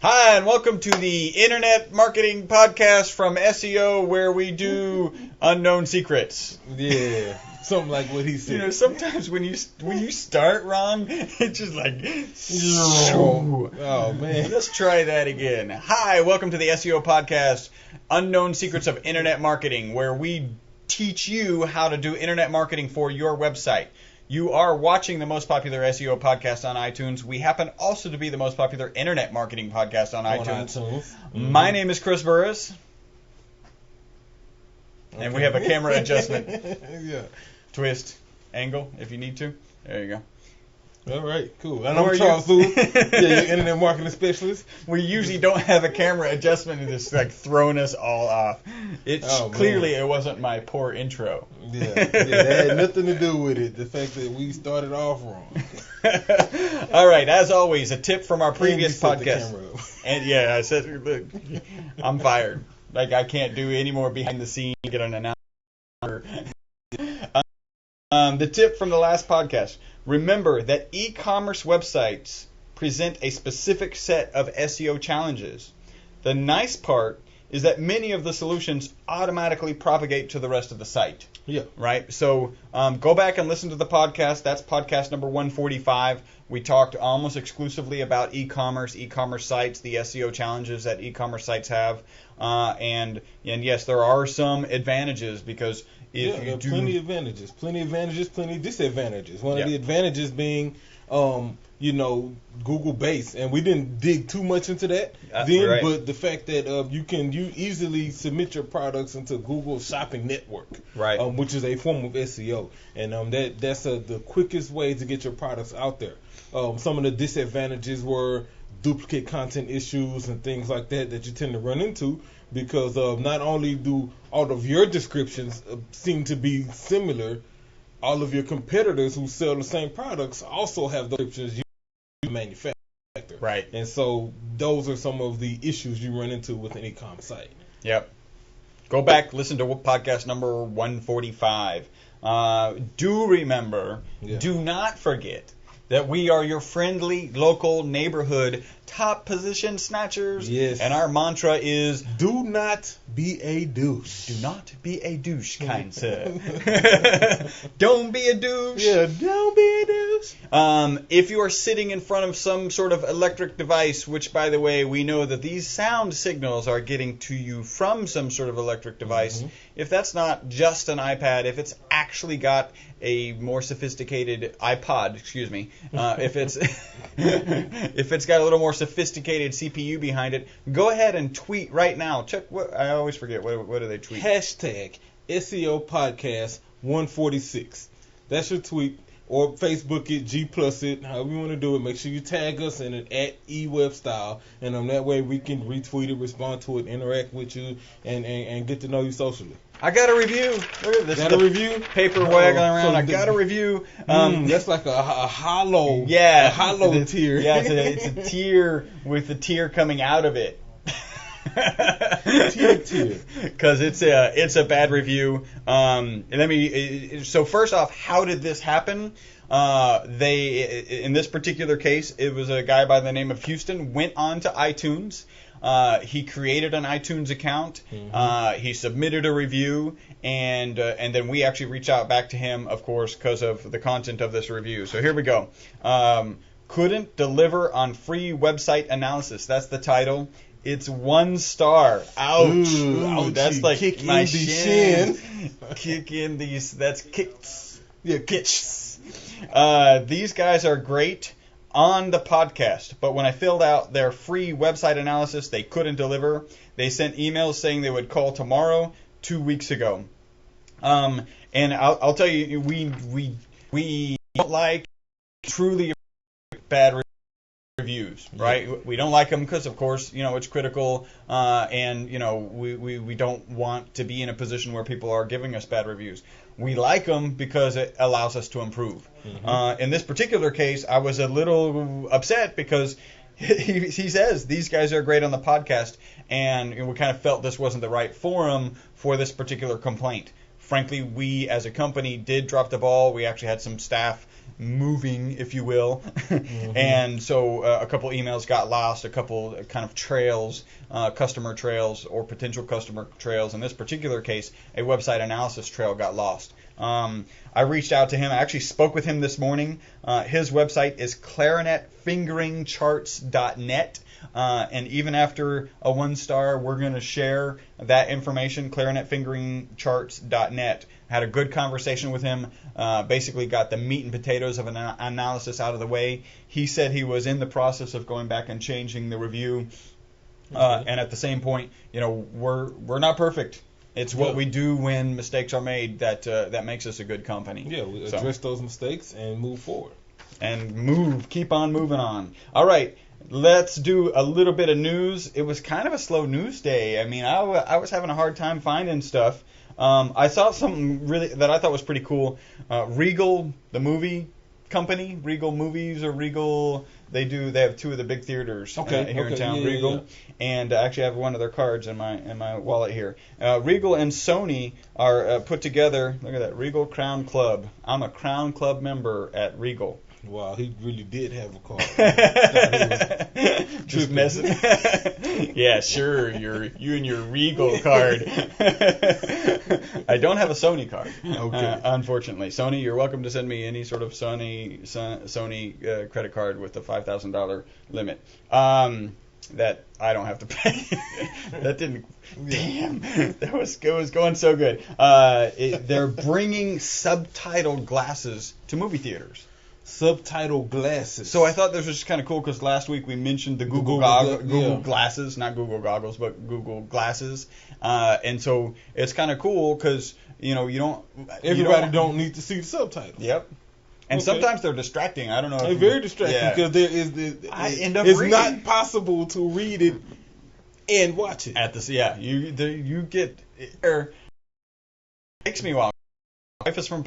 Hi, and welcome to the Internet Marketing Podcast from SEO, where we do unknown secrets. Yeah, something like what he said. You know, sometimes when you start wrong, it's just like, oh man. Let's try that again. Hi, welcome to the SEO Podcast, Unknown Secrets of Internet Marketing, where we teach you how to do internet marketing for your website. You are watching the most popular SEO podcast on iTunes. We happen also to be the most popular internet marketing podcast on iTunes. Mm-hmm. My name is Chris Burris. Okay. And we have a camera adjustment. Yeah. Twist, angle, if you need to. There you go. All right, cool. And I'm Charles Sewell. Yeah, your internet marketing specialist. We usually don't have a camera adjustment, and it's like throwing us all off. Clearly, it wasn't my poor intro. Yeah, that had nothing to do with it. The fact that we started off wrong. All right, as always, a tip from our previous podcast. The camera up. And yeah, I said, look, I'm fired. Like, I can't do any more behind the scenes, get an announcer. The tip from the last podcast. Remember that e-commerce websites present a specific set of SEO challenges. The nice part is that many of the solutions automatically propagate to the rest of the site. Yeah. Right? So go back and listen to the podcast. That's podcast number 145. We talked almost exclusively about e-commerce sites, the SEO challenges that e-commerce sites have. And yes, there are some advantages because there are plenty of advantages, plenty of disadvantages. One of the advantages being, Google base, and we didn't dig too much into that then. Right. But the fact that you easily submit your products into Google Shopping Network, right? Which is a form of SEO, and that's the quickest way to get your products out there. Some of the disadvantages were duplicate content issues and things like that you tend to run into. Because not only do all of your descriptions seem to be similar, all of your competitors who sell the same products also have the descriptions you manufacture. Right. And so those are some of the issues you run into with an e-com site. Yep. Go back, listen to podcast number 145. Do remember, do not forget that we are your friendly, local, neighborhood, top position snatchers. Yes. And our mantra is, do not be a douche. Do not be a douche, kind sir. Don't be a douche. Yeah, don't be a douche. If you are sitting in front of some sort of electric device, which, by the way, we know that these sound signals are getting to you from some sort of electric device. Mm-hmm. If that's not just an iPad, if it's actually got a more sophisticated iPod, if it's got a little more sophisticated CPU behind it, go ahead and tweet right now. Check what I always forget. What do they tweet? Hashtag SEO Podcast 146. That's your tweet. Or Facebook it, G+ it, however you want to do it. Make sure you tag us in it at E-Webstyle, and that way we can retweet it, respond to it, interact with you, and get to know you socially. I got a review. Look at this. Got a review? Paper waggling around. I got a review. That's like a hollow. Yeah. A hollow tear. Yeah, it's a tear with the tear coming out of it. Tear. Because it's a bad review. So first off, how did this happen? In this particular case, it was a guy by the name of Houston went on to iTunes. He created an iTunes account. Mm-hmm. He submitted a review, and then we actually reached out back to him, of course, because of the content of this review. So here we go. Couldn't deliver on free website analysis. That's the title. It's 1 star. Ouch. Ooh, that's like kick my in the shin. Kick in these. That's kicks. Yeah, kicks. These guys are great on the podcast, but when I filled out their free website analysis, they couldn't deliver. They sent emails saying they would call tomorrow 2 weeks ago. And I'll tell you, we don't like truly bad reviews, right? Yeah. We don't like them because, of course, it's critical, and we don't want to be in a position where people are giving us bad reviews. We like them because it allows us to improve. Mm-hmm. In this particular case, I was a little upset because he says these guys are great on the podcast, and we kind of felt this wasn't the right forum for this particular complaint. Frankly, we as a company did drop the ball. We actually had some staff moving, if you will. And so a couple emails got lost, a couple kind of trails, customer trails or potential customer trails. In this particular case, a website analysis trail got lost. I reached out to him. I actually spoke with him this morning. His website is clarinetfingeringcharts.net. And even after a 1-star, we're going to share that information, clarinetfingeringcharts.net. Had a good conversation with him, basically got the meat and potatoes of an analysis out of the way. He said he was in the process of going back and changing the review. And at the same point, we're not perfect. It's what we do when mistakes are made that makes us a good company. Yeah, we address those mistakes and move forward. And keep on moving on. All right. Let's do a little bit of news. It was kind of a slow news day. I mean, I was having a hard time finding stuff. I saw something really that I thought was pretty cool. Regal, the movie company, Regal Movies or Regal, they have two of the big theaters here in town. Regal, and I actually have one of their cards in my wallet here. Regal and Sony are put together. Look at that, Regal Crown Club. I'm a Crown Club member at Regal. Wow, he really did have a card. Just messing. Yeah, sure. You and your Regal card. I don't have a Sony card. Okay. Unfortunately, Sony, you're welcome to send me any sort of Sony credit card with the $5,000 limit. That I don't have to pay. That didn't. Damn, it was going so good. They're bringing subtitled glasses to movie theaters. Subtitle glasses. So I thought this was just kind of cool because last week we mentioned the Google glasses, not Google goggles, but Google glasses, and so it's kind of cool because everybody don't need to see the subtitles. Yep. And sometimes they're distracting. I don't know. They're very distracting because there is it's not possible to read it and watch it. You get it takes me a while. My wife is from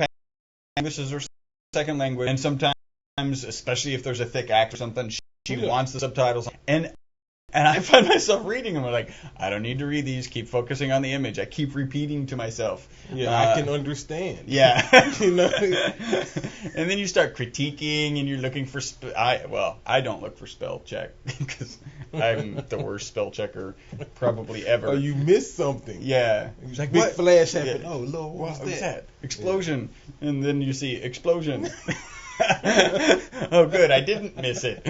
English is her second language, and sometimes, especially if there's a thick act or something, she wants the subtitles. And I find myself reading them. I'm like, I don't need to read these. Keep focusing on the image. I keep repeating to myself. Yeah, I can understand. Yeah. And then you start critiquing, and you're looking for I don't look for spell check because I'm the worst spell checker probably ever. Oh, you missed something. Yeah. It's like big flash happened. Yeah. Oh, Lord, what was that? Explosion. Yeah. And then you see explosion. Oh, good. I didn't miss it.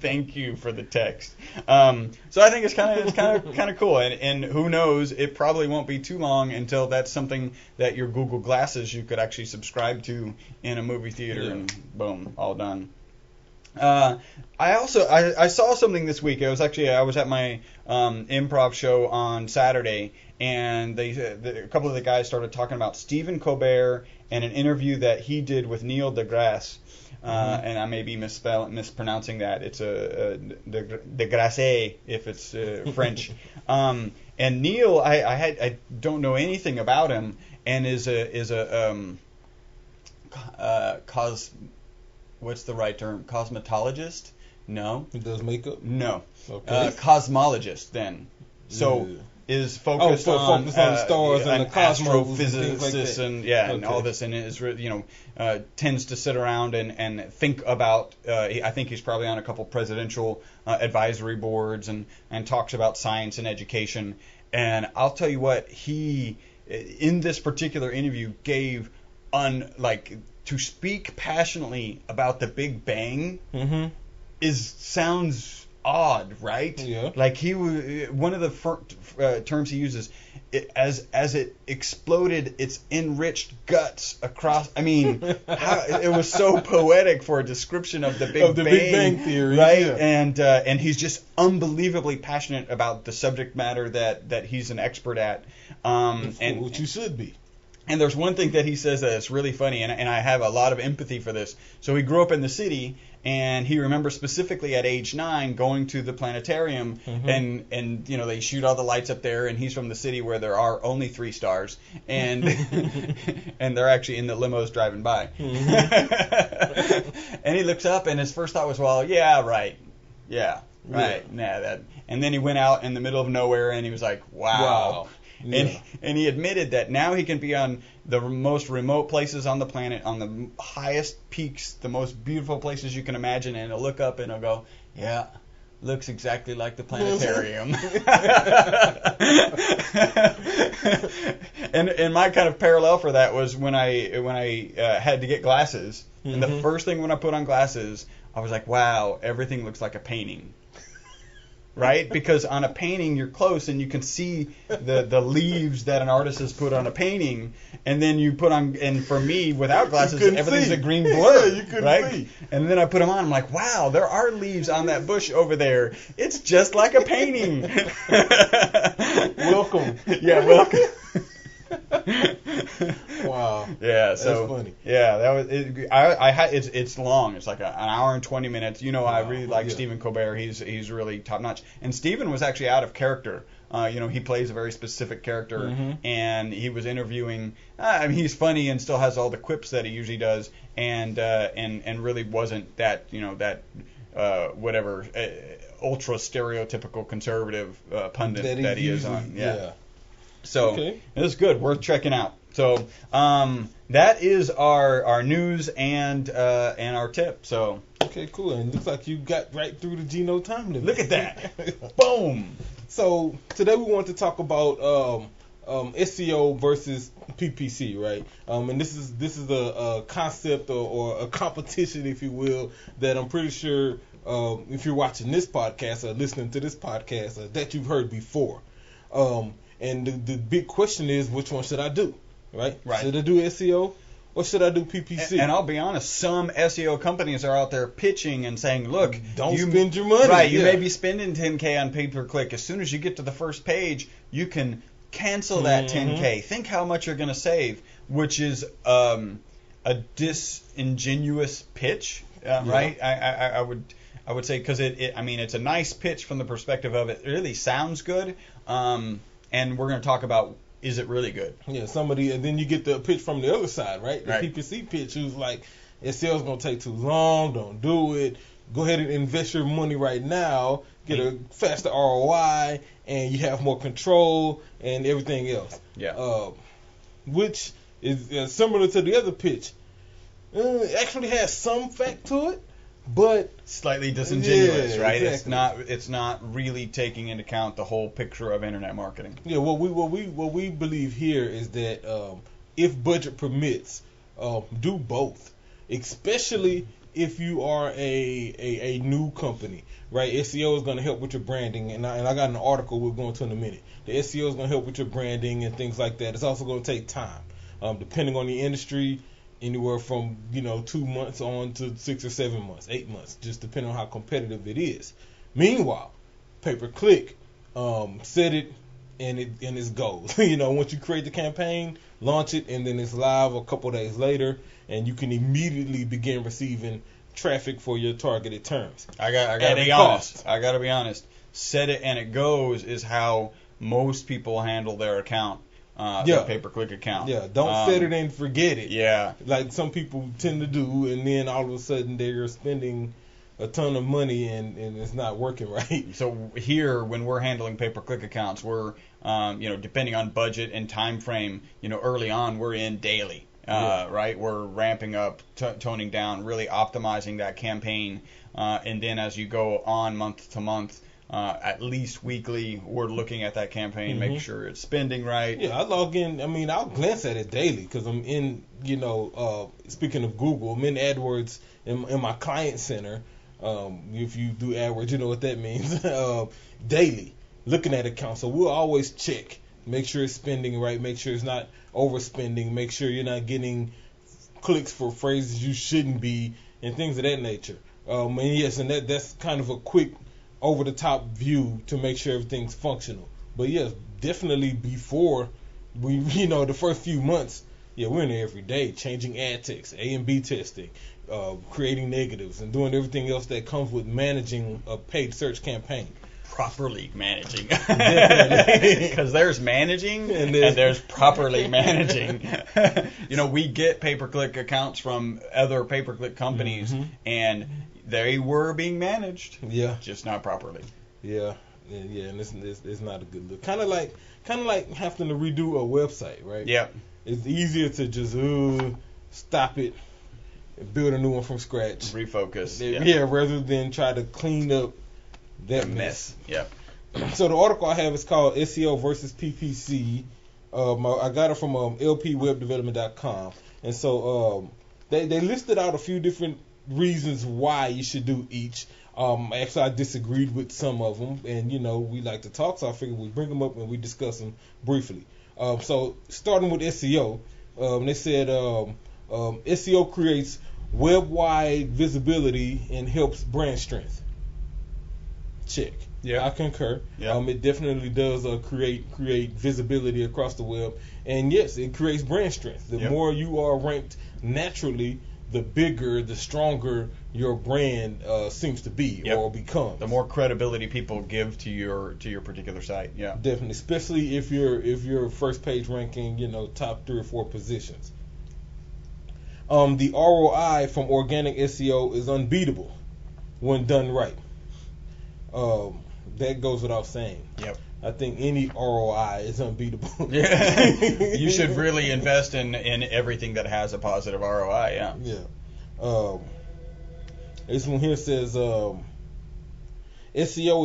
Thank you for the text. So I think it's kind of cool. And who knows? It probably won't be too long until that's something that your Google Glasses you could actually subscribe to in a movie theater, and boom, all done. I saw something this week. I was at my improv show on Saturday, and a couple of the guys started talking about Stephen Colbert and an interview that he did with Neil DeGrasse. And I may be mispronouncing that. It's a DeGrasse if it's French. And Neil, I don't know anything about him, and is a what's the right term? Cosmetologist? No. He does makeup? No. Okay. Cosmologist then. So is focused on the stars and the cosmos, astrophysicist, and and all this, and is tends to sit around and think about. I think he's probably on a couple presidential advisory boards and talks about science and education. And I'll tell you what, he in this particular interview gave to speak passionately about the Big Bang sounds odd, right? Yeah. Like one of the terms he uses, as it exploded its enriched guts across. I mean, it was so poetic for a description of the Big Bang Theory, right? Yeah. And he's just unbelievably passionate about the subject matter that he's an expert at. Which you should be. And there's one thing that he says that is really funny, and I have a lot of empathy for this. So he grew up in the city, and he remembers specifically at age 9 going to the planetarium, and they shoot all the lights up there, and he's from the city where there are only 3 stars, and and they're actually in the limos driving by. And he looks up, and his first thought was, well, yeah, right. Yeah, right. Yeah. Nah, that. And then he went out in the middle of nowhere, and he was like, wow. And he admitted that now he can be on the most remote places on the planet, on the highest peaks, the most beautiful places you can imagine, and he'll look up and he'll go, yeah, looks exactly like the planetarium. And my kind of parallel for that was when I had to get glasses, and the first thing when I put on glasses, I was like, wow, everything looks like a painting. Right? Because on a painting, you're close and you can see the leaves that an artist has put on a painting. And then you put on, and for me, without glasses, everything's a green blur. Yeah, you couldn't right? see. And then I put them on. I'm like, wow, there are leaves on that bush over there. It's just like a painting. Welcome. Yeah, welcome. Wow. Yeah, so that's funny. Yeah, that was it. It's long. It's like an hour and 20 minutes. You know, I really like Stephen Colbert. He's really top notch. And Stephen was actually out of character. He plays a very specific character, and he was interviewing. I mean, he's funny and still has all the quips that he usually does, and really wasn't that whatever ultra stereotypical conservative pundit that he is on. Yeah. So It was good. Worth checking out. So that is our news and our tip. So okay, cool. And it looks like you got right through the Geno time limit. Look at that. Boom. So today we want to talk about SEO versus PPC, right? And this is a concept or a competition, if you will, that I'm pretty sure if you're watching this podcast or listening to this podcast that you've heard before. And the big question is, which one should I do? Right? Should I do SEO or should I do PPC? And I'll be honest, some SEO companies are out there pitching and saying, look, don't spend your money. Right, you may be spending $10K on pay-per-click. As soon as you get to the first page, you can cancel that $10K. Think how much you're going to save, which is a disingenuous pitch, right? I would say, because it's a nice pitch from the perspective of it really sounds good, and we're going to talk about, is it really good? Yeah, and then you get the pitch from the other side, right? The PPC pitch, who's like, SEO's going to take too long, don't do it, go ahead and invest your money right now, get a faster ROI, and you have more control and everything else. Yeah. Which is similar to the other pitch. It actually has some fact to it, but slightly disingenuous, right? Exactly. It's not really taking into account the whole picture of internet marketing. Yeah, what we believe here is that if budget permits, do both, especially if you are a new company, right? SEO is going to help with your branding, and I got an article we'll go into in a minute. The SEO is going to help with your branding and things like that. It's also going to take time, depending on the industry. Anywhere from 2 months on to 6 or 7 months, 8 months, just depending on how competitive it is. Meanwhile, pay-per-click, set it and it goes. Once you create the campaign, launch it, and then it's live a couple days later, and you can immediately begin receiving traffic for your targeted terms. I gotta be honest. I gotta be honest. Set it and it goes is how most people handle their account. Their pay-per-click account. Yeah, don't set it and forget it. Yeah. Like some people tend to do, and then all of a sudden they're spending a ton of money and it's not working right. So here, when we're handling pay-per-click accounts, we're, depending on budget and time frame, early on we're in daily, right? We're ramping up, toning down, really optimizing that campaign. And then as you go on month to month, at least weekly, we're looking at that campaign, making sure it's spending right. Yeah, I log in. I'll glance at it daily because I'm in, speaking of Google, I'm in AdWords in my client center. If you do AdWords, you know what that means. Daily, looking at accounts. So we'll always check, make sure it's spending right, make sure it's not overspending, make sure you're not getting clicks for phrases you shouldn't be, and things of that nature. And that's kind of a quick over-the-top view to make sure everything's functional. But yes, definitely before we, the first few months, we're in there every day, changing ad text, A and B testing, creating negatives, and doing everything else that comes with managing a paid search campaign. Properly managing. Because there's managing and there's properly managing. We get pay-per-click accounts from other pay-per-click companies, and they were being managed. Yeah. Just not properly. Yeah. And it's not a good look. Kind of like having to redo a website, right? Yeah. It's easier to just stop it and build a new one from scratch. Refocus. Yeah, rather than try to clean up that mess. Yeah. So the article I have is called SEO versus PPC. I got it from lpwebdevelopment.com. And so they listed out a few different reasons why you should do each. Actually, I disagreed with some of them, and we like to talk, so I figured we bring them up and we discuss them briefly. So starting with SEO, they said SEO creates web-wide visibility and helps brand strength. Check. Yeah, I concur. Yeah. It definitely does create visibility across the web, and yes, it creates brand strength. The more you are ranked naturally, the bigger, the stronger your brand seems to be or becomes. The more credibility people give to your particular site. Yeah, definitely, especially if you're first page ranking, top 3 or 4 positions. The ROI from organic SEO is unbeatable when done right. That goes without saying. Yep. I think any ROI is unbeatable. Yeah. You should really invest in everything that has a positive ROI. Yeah. Yeah. This one here says SEO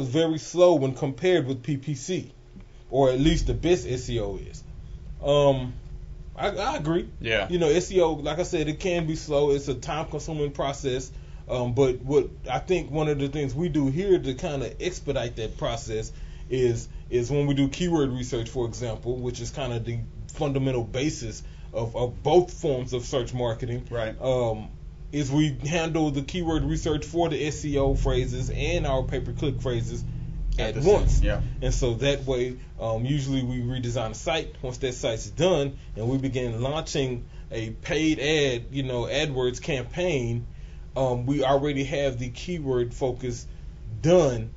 is very slow when compared with PPC, or at least the best SEO is. I agree. Yeah. SEO, like I said, it can be slow. It's a time-consuming process. But what I think one of the things we do here to kind of expedite that process is when we do keyword research, for example, which is kind of the fundamental basis of both forms of search marketing. Right. Is we handle the keyword research for the SEO phrases and our pay-per-click phrases at once. Yeah. And so that way, usually we redesign the site. Once that site's done and we begin launching a paid AdWords campaign, we already have the keyword focus done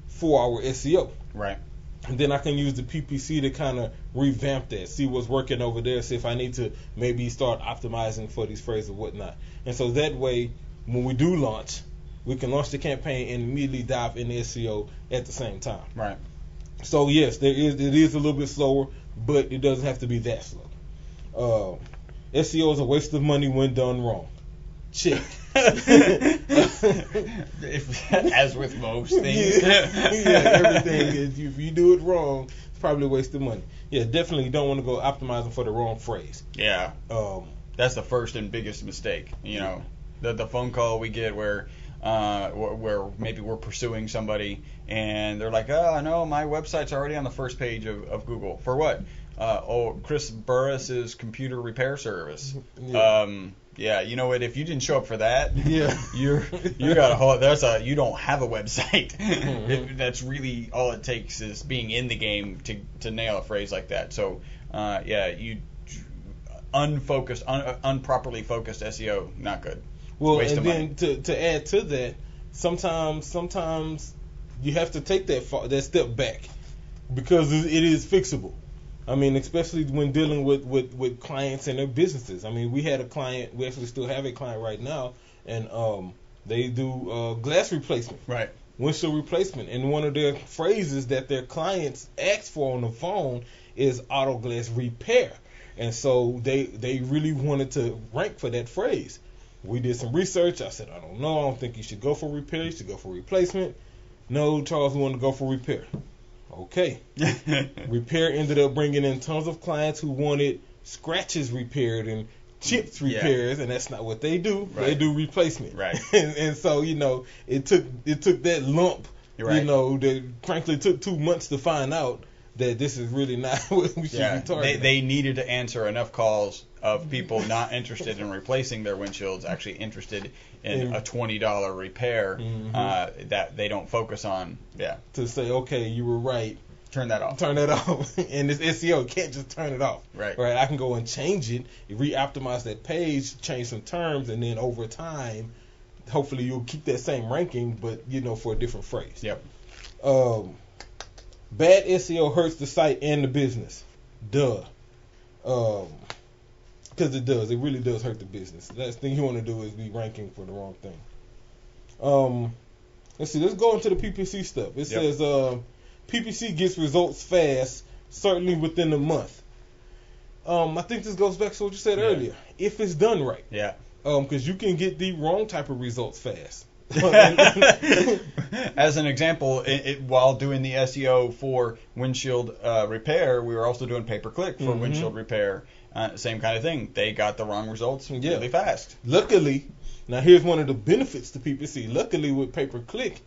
for our SEO. Right. And then I can use the PPC to kind of revamp that, see what's working over there, see if I need to maybe start optimizing for these phrases or whatnot. And so that way, when we do launch, we can launch the campaign and immediately dive into SEO at the same time. Right. So yes, it is a little bit slower, but it doesn't have to be that slow. SEO is a waste of money when done wrong. Check. As with most things. Everything is, if you do it wrong, it's probably a waste of money. Yeah, definitely you don't want to go optimizing for the wrong phrase. Yeah. That's the first and biggest mistake. The phone call we get where maybe we're pursuing somebody and they're like, oh no, my website's already on the first page of Google. For what? Chris Burris's computer repair service. Yeah. You know what? If you didn't show up for that, you got a whole. You don't have a website. That's really all it takes is being in the game to nail a phrase like that. So you unfocused, unproperly focused SEO, not good. Well, and then to add to that, sometimes you have to take that step back because it is fixable. I mean, especially when dealing with clients and their businesses. I mean, we had a client, we actually still have a client right now, and they do glass replacement. Right. Windshield replacement. And one of their phrases that their clients ask for on the phone is auto glass repair. And so they really wanted to rank for that phrase. We did some research. I said, I don't know. I don't think you should go for repair. You should go for replacement. No, Charles, we want to go for repair. Okay. Repair ended up bringing in tons of clients who wanted scratches repaired and chips repairs, and that's not what they do. Right. They do replacement. Right. and so, it took that lump, right. That frankly took 2 months to find out that this is really not what we should be targeting. They needed to answer enough calls of people not interested in replacing their windshields, actually interested in a $20 repair that they don't focus on. Yeah. To say, okay, you were right. Turn that off. And this SEO can't just turn it off. Right. I can go and change it, re-optimize that page, change some terms, and then over time, hopefully you'll keep that same ranking, but for a different phrase. Yep. Bad SEO hurts the site and the business. Duh. Because it does. It really does hurt the business. The last thing you want to do is be ranking for the wrong thing. Let's see. Let's go into the PPC stuff. It says PPC gets results fast, certainly within a month. I think this goes back to what you said earlier. If it's done right. Yeah. Because you can get the wrong type of results fast. As an example, while doing the SEO for windshield repair, we were also doing pay-per-click for windshield repair. Same kind of thing. They got the wrong results really fast. Luckily, now here's one of the benefits to PPC. Luckily, with pay-per-click,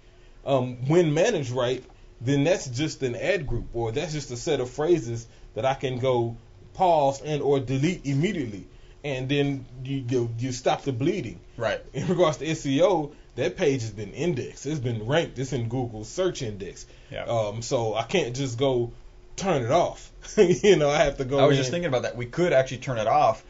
when managed right, then that's just an ad group, or that's just a set of phrases that I can go pause and or delete immediately, and then you stop the bleeding. Right. In regards to SEO, that page has been indexed. It's been ranked. It's in Google's search index. Yeah. So I can't just go turn it off. I have to go. I was just thinking about that. We could actually turn it off,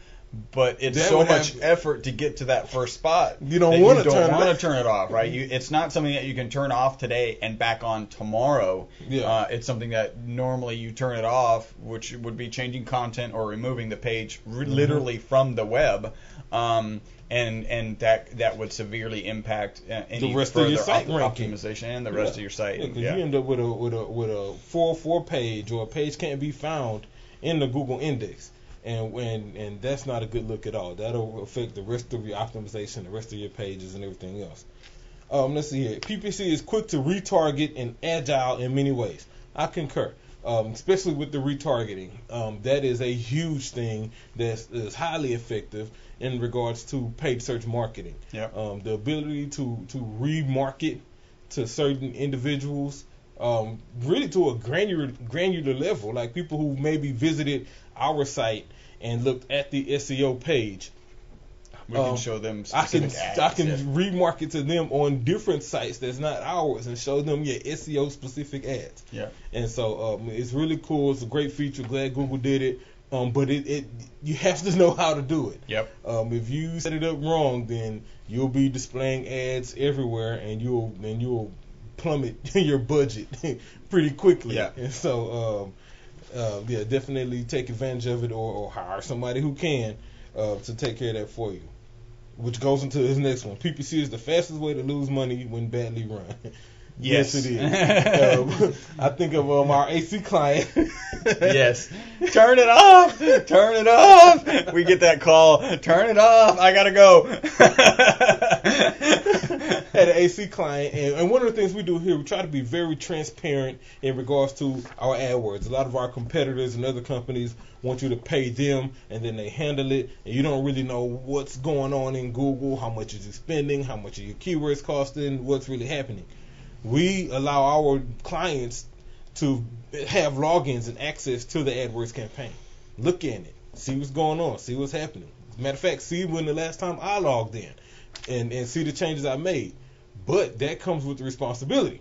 but it's so much effort to get to that first spot. You don't want to turn it off, right? It's not something that you can turn off today and back on tomorrow. Yeah. It's something that normally you turn it off, which would be changing content or removing the page literally from the web. And that would severely impact any the rest further of your site optimization and the rest of your site. Because you end up with a 404 page, or a page can't be found in the Google index, and that's not a good look at all. That'll affect the rest of your optimization, the rest of your pages, and everything else. Let's see here. PPC is quick to retarget and agile in many ways. I concur. Especially with the retargeting. That is a huge thing that is highly effective in regards to paid search marketing. Yep. The ability to remarket to certain individuals, really to a granular level, like people who maybe visited our site and looked at the SEO page. We can show them specific ads. I can remarket to them on different sites that's not ours and show them SEO specific ads. Yeah. And so it's really cool. It's a great feature. Glad Google did it. But it you have to know how to do it. Yep. If you set it up wrong, then you'll be displaying ads everywhere, and you'll plummet your budget pretty quickly. Yeah. And so definitely take advantage of it, or hire somebody who can to take care of that for you. Which goes into this next one. PPC is the fastest way to lose money when badly run. Yes, it is. I think of our AC client. Yes. Turn it off. Turn it off. We get that call. Turn it off. I gotta go. Had an AC client, and one of the things we do here, we try to be very transparent in regards to our AdWords. A lot of our competitors and other companies want you to pay them, and then they handle it, and you don't really know what's going on in Google, how much is you spending, how much are your keywords costing, what's really happening. We allow our clients to have logins and access to the AdWords campaign. Look at it, see what's going on, see what's happening. As a matter of fact, see when the last time I logged in, and see the changes I made. But that comes with the responsibility.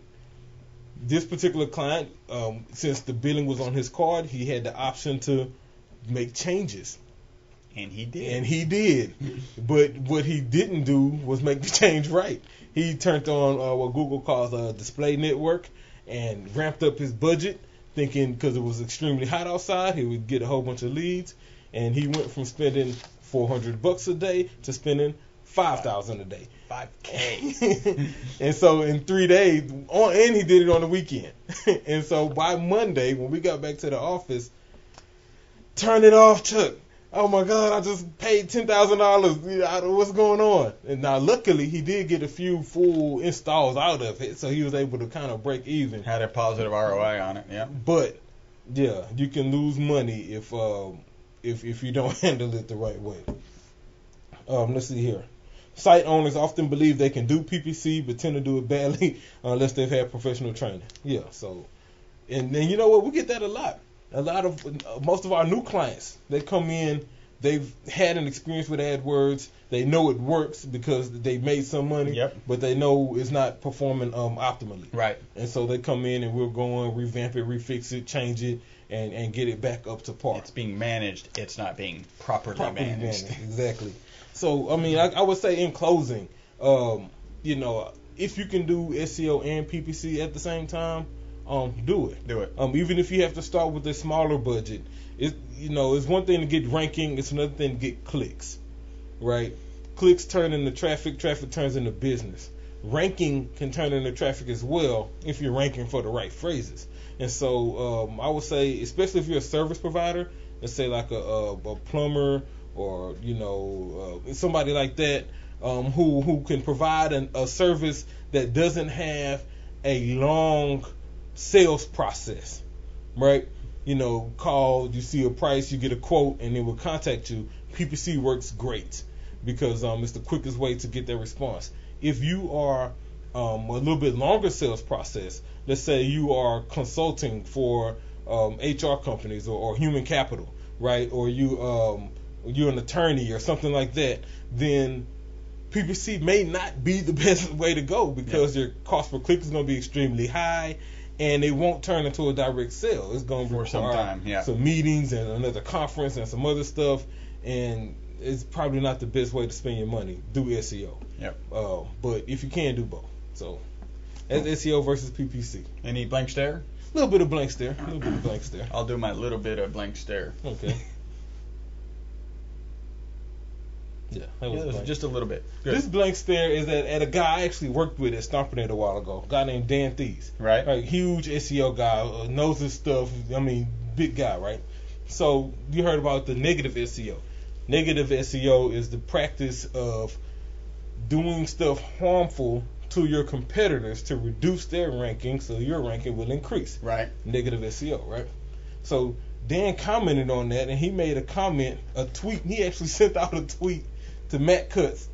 This particular client, since the billing was on his card, he had the option to make changes. And he did. But what he didn't do was make the change right. He turned on what Google calls a display network and ramped up his budget, thinking because it was extremely hot outside, he would get a whole bunch of leads. And he went from spending $400 a day to spending $5,000 a day. $5K. And so in 3 days, and he did it on the weekend. And so by Monday, when we got back to the office, turn it off, Chuck. Oh my God, I just paid $10,000. What's going on? And now, luckily, he did get a few full installs out of it, so he was able to kind of break even. Had a positive ROI on it, yeah. But yeah, you can lose money if you don't handle it the right way. Let's see here. Site owners often believe they can do PPC, but tend to do it badly unless they've had professional training. Yeah. So, and then you know what? We get that a lot. Most of our new clients, they come in, they've had an experience with AdWords, they know it works because they made some money, yep. But they know it's not performing optimally. Right. And so they come in and we'll go and revamp it, refix it, change it, and get it back up to par. It's being managed, it's not being properly managed. Exactly. So, I mean, I would say in closing, if you can do SEO and PPC at the same time, do it. Do it. Even if you have to start with a smaller budget, it's one thing to get ranking, it's another thing to get clicks, right? Clicks turn into traffic, traffic turns into business. ranking can turn into traffic as well if you're ranking for the right phrases. And so I would say, especially if you're a service provider, let's say like a plumber or somebody like that, who can provide a service that doesn't have a long sales process, right? Call, you see a price, you get a quote, and they will contact you. PPC works great because it's the quickest way to get their response. If you are a little bit longer sales process, let's say you are consulting for HR companies or human capital, right? Or you're an attorney or something like that, then PPC may not be the best way to go because your cost per click is going to be extremely high, and it won't turn into a direct sale. It's going to require some meetings and another conference and some other stuff, and it's probably not the best way to spend your money. Do SEO. Yep. But if you can, do both. So that's SEO versus PPC. Any blank stare? A little bit of blank stare. I'll do my little bit of blank stare. Okay. Yeah, that was just a little bit. Good. This blank stare is at a guy I actually worked with at Stompernet a while ago. A guy named Dan Thies. Right. Like, huge SEO guy, knows his stuff. I mean, big guy, right? So you heard about the negative SEO. Negative SEO is the practice of doing stuff harmful to your competitors to reduce their ranking so your ranking will increase. Right. Negative SEO, right? So Dan commented on that, and he made a tweet. He actually sent out a tweet to Matt Cutts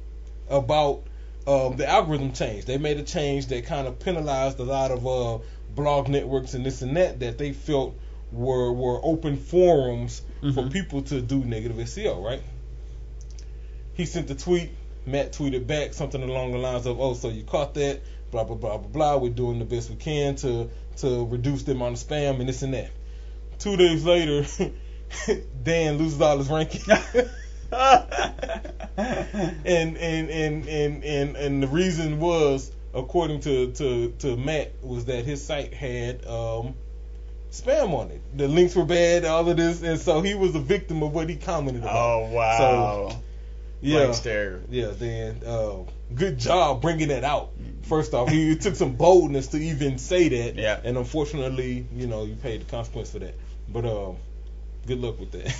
about the algorithm change. They made a change that kind of penalized a lot of blog networks and this and that they felt were open forums for people to do negative SEO, right? He sent the tweet. Matt tweeted back something along the lines of, "Oh, so you caught that? Blah blah blah blah blah. We're doing the best we can to reduce the amount of spam and this and that." 2 days later, Dan loses all his ranking. and the reason was, according to Matt, was that his site had spam on it. The links were bad, all of this, and so he was a victim of what he commented about. Oh wow! So, yeah, stare. Yeah, Dan, good job bringing that out. First off, he took some boldness to even say that. Yeah. And unfortunately, you paid the consequence for that. But good luck with that.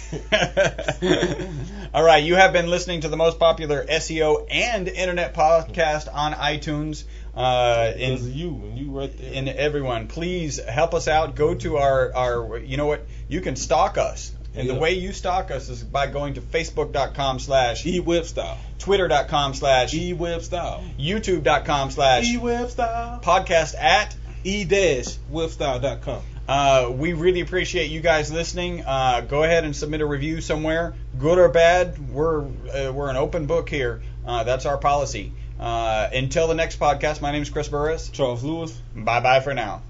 All right, you have been listening to the most popular SEO and internet podcast on iTunes. Because of you, and you right there. And everyone, please help us out. Go to our you know what? You can stalk us. And the way you stalk us is by going to facebook.com/E-Webstyle, twitter.com/E-Webstyle, youtube.com/E-Webstyle, podcast at e-webstyle.com. We really appreciate you guys listening. Go ahead and submit a review somewhere, good or bad. We're an open book here. That's our policy. Until the next podcast, my name is Chris Burris. Charles Lewis. Bye-bye for now.